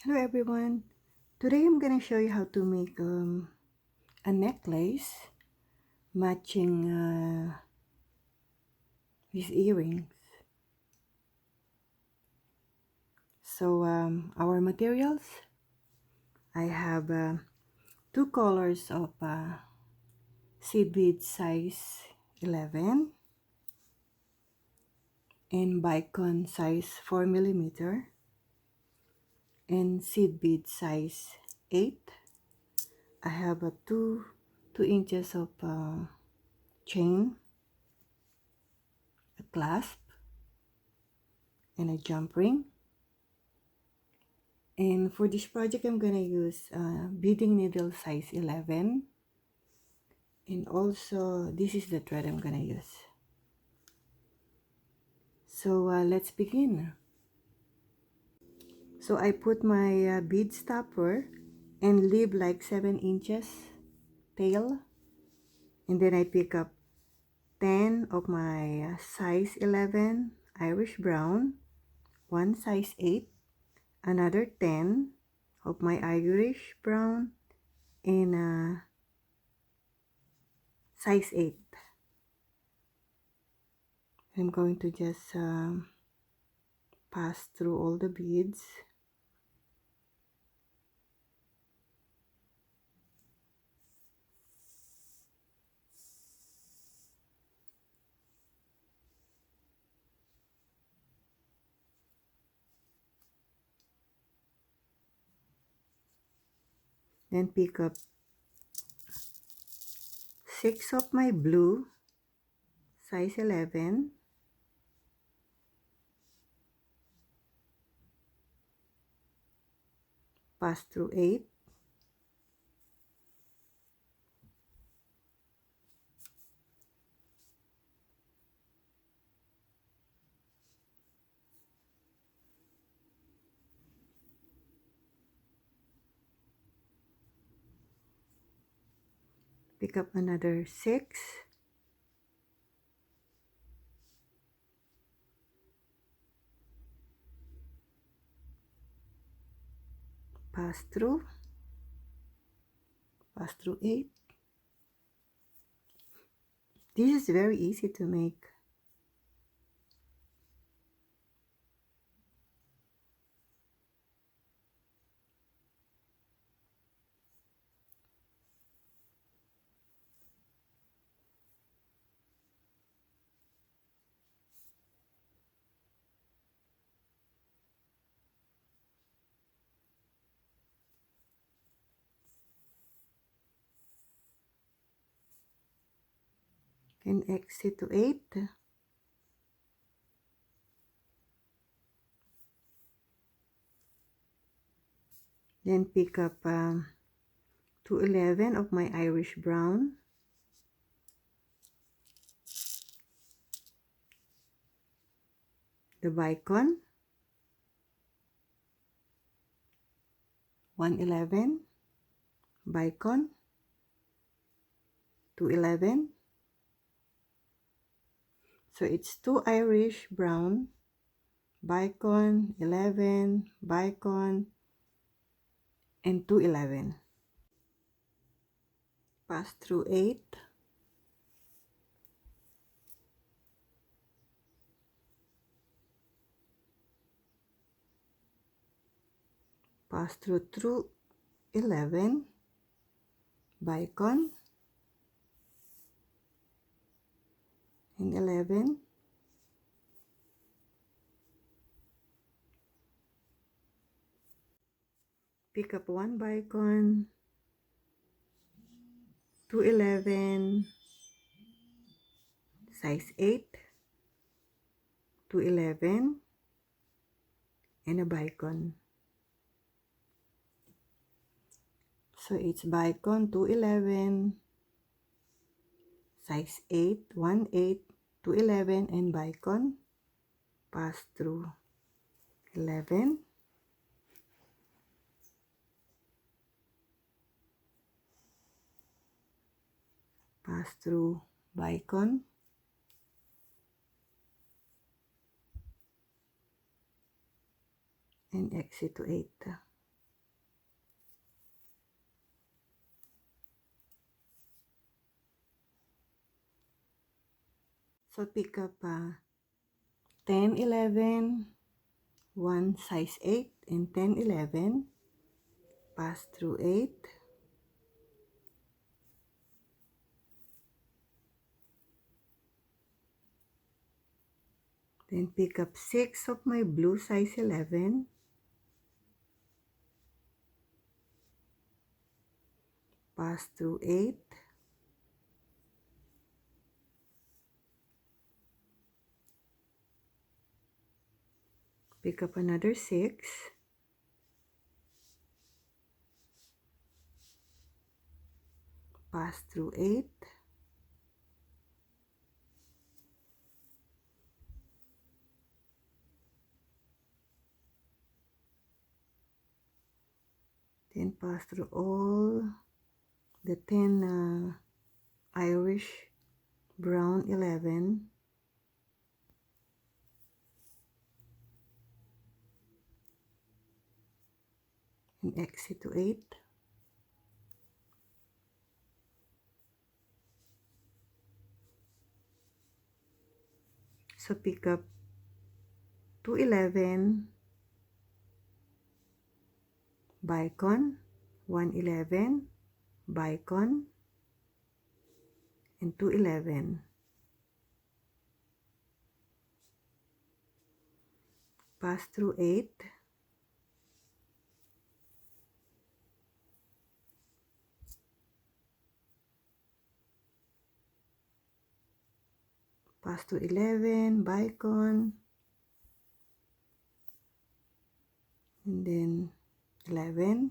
Hello everyone. Today I'm gonna show you how to make a necklace matching these earrings. So our materials, I have two colors of seed bead size 11 and bicone size 4 mm and seed bead size 8. I have a 2 inches of chain, a clasp, and a jump ring. And for this project, I'm gonna use beading needle size 11. And also, this is the thread I'm gonna use. So let's begin. So I put my bead stopper and leave like 7 inches tail. And then I pick up 10 of my size 11 Irish brown, one size 8, another 10 of my Irish brown, and size 8. I'm going to just pass through all the beads. Then pick up 6 of my blue, size 11. Pass through 8. Pick up another 6. Pass through 8. This is very easy to make. And exit to 8. Then pick up to 11 of my Irish brown. The bicone. 111. Bicone. 211. So it's 2 Irish brown, bicone, 11, bicone, and 211. Pass through 8. Pass through 11, bicone, and 11. Pick up 1 bicone, 211, size 8, 211, and a bicone. So it's bicone 211, size 8, 1 8, 211, and bicone. Pass through 11. Pass through bicone. And exit to 8. So pick up 10, 11, 1 size 8, and 10, 11, pass through 8, then pick up 6 of my blue size 11, pass through 8, pick up another 6, pass through 8, then pass through all the 10 Irish brown 11, and exit to 8. So pick up 211, bicone, 111, bicone, and 211. Pass through 8, pass to 11, bicone, and then 11,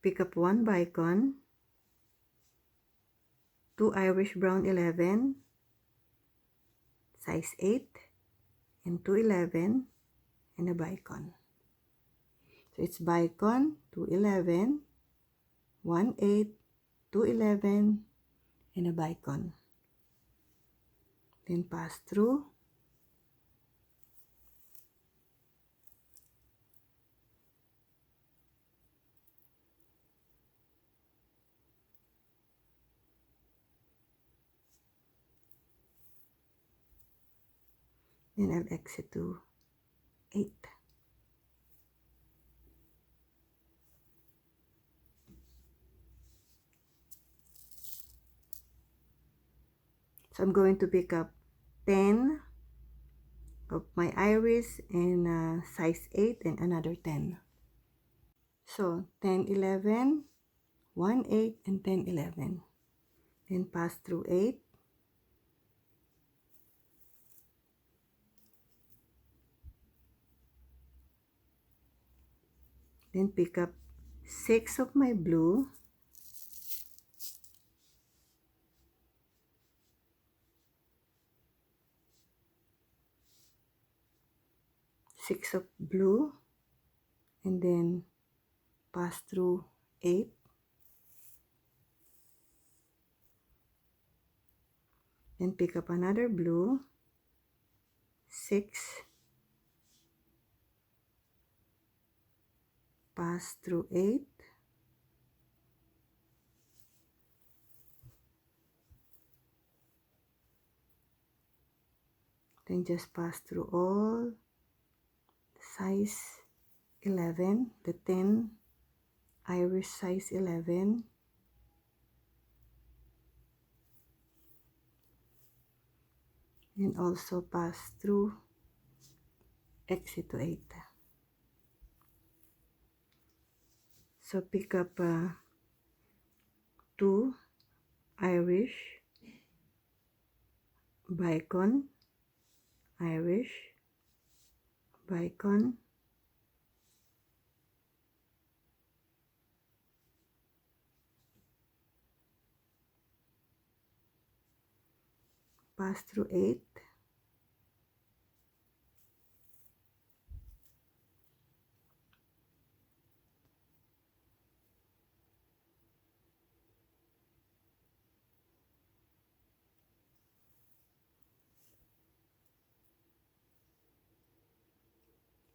pick up 1 bicone, 2 Irish brown 11, size 8, and 211, and a bicone. So it's bicone, 211, 1 8, 211, and a bicone. Then pass through, then I'll exit to 8. So I'm going to pick up 10 of my iris and size 8 and another 10. So 10, 11, 1, 8, and 10, 11. Then pass through 8. Then pick up 6 of my blue. Six of blue, and then pass through 8, then pick up another blue, 6, pass through 8, then just pass through all size 11, the 10 iris size 11, and also pass through exit to 8. So pick up 2 Irish, bicone, Irish, bicone, pass through 8,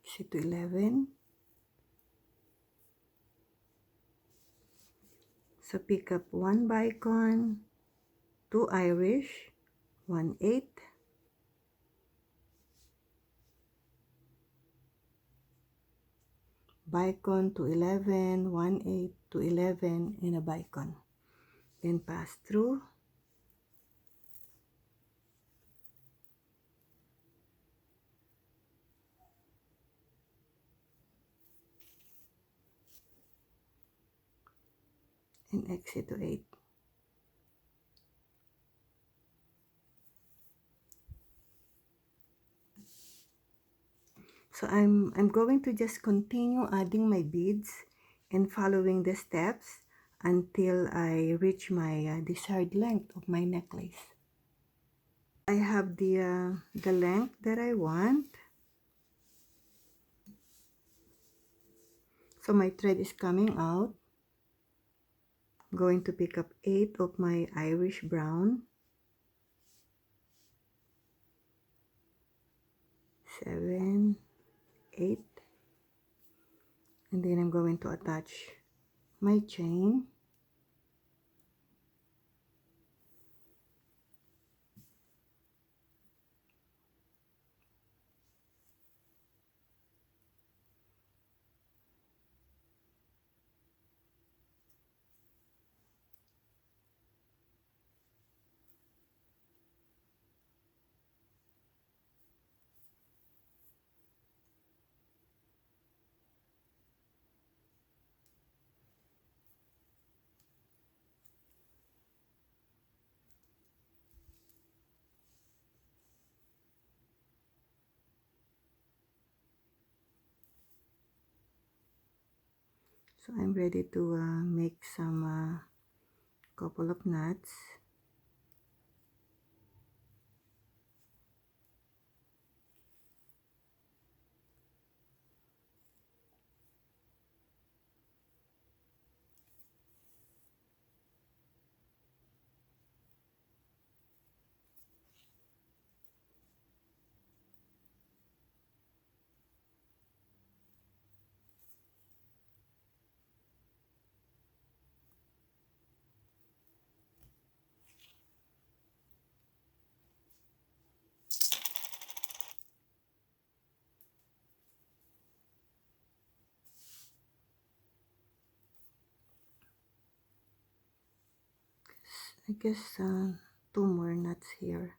exit to 11. So pick up 1 bicone, 2 Irish, 1/8, bicone to 11, 1/8 to 11, and a bicone. Then pass through. And exit to 8. So I'm going to just continue adding my beads and following the steps until I reach my desired length of my necklace. I have the length that I want. So my thread is coming out. I'm going to pick up 8 of my Irish brown, 7, 8, and then I'm going to attach my chain. So I'm ready to make some couple of knots. I guess 2 more knots here.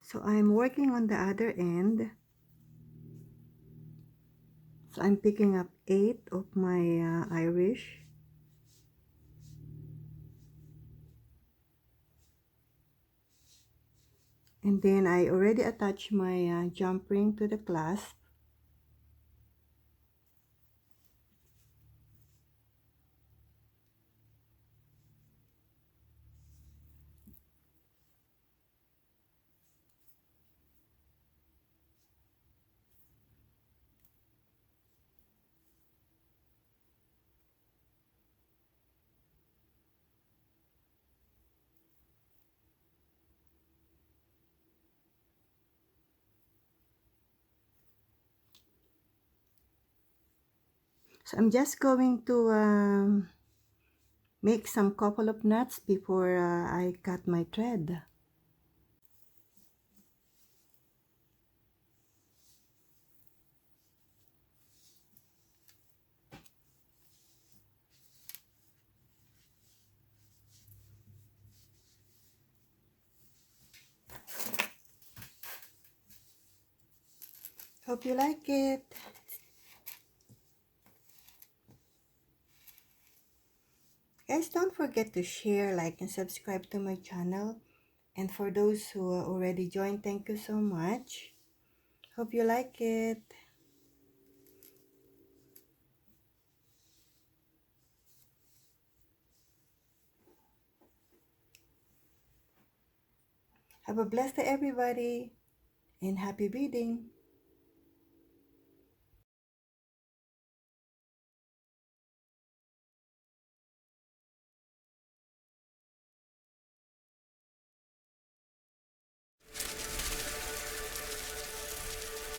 So I'm working on the other end. So I'm picking up 8 of my Irish. And then I already attached my jump ring to the clasp. So I'm just going to make some couple of knots before I cut my thread. Hope you like it. Guys, don't forget to share, like, and subscribe to my channel. And for those who already joined, thank you so much. Hope you like it. Have a blessed day, everybody, and happy beading.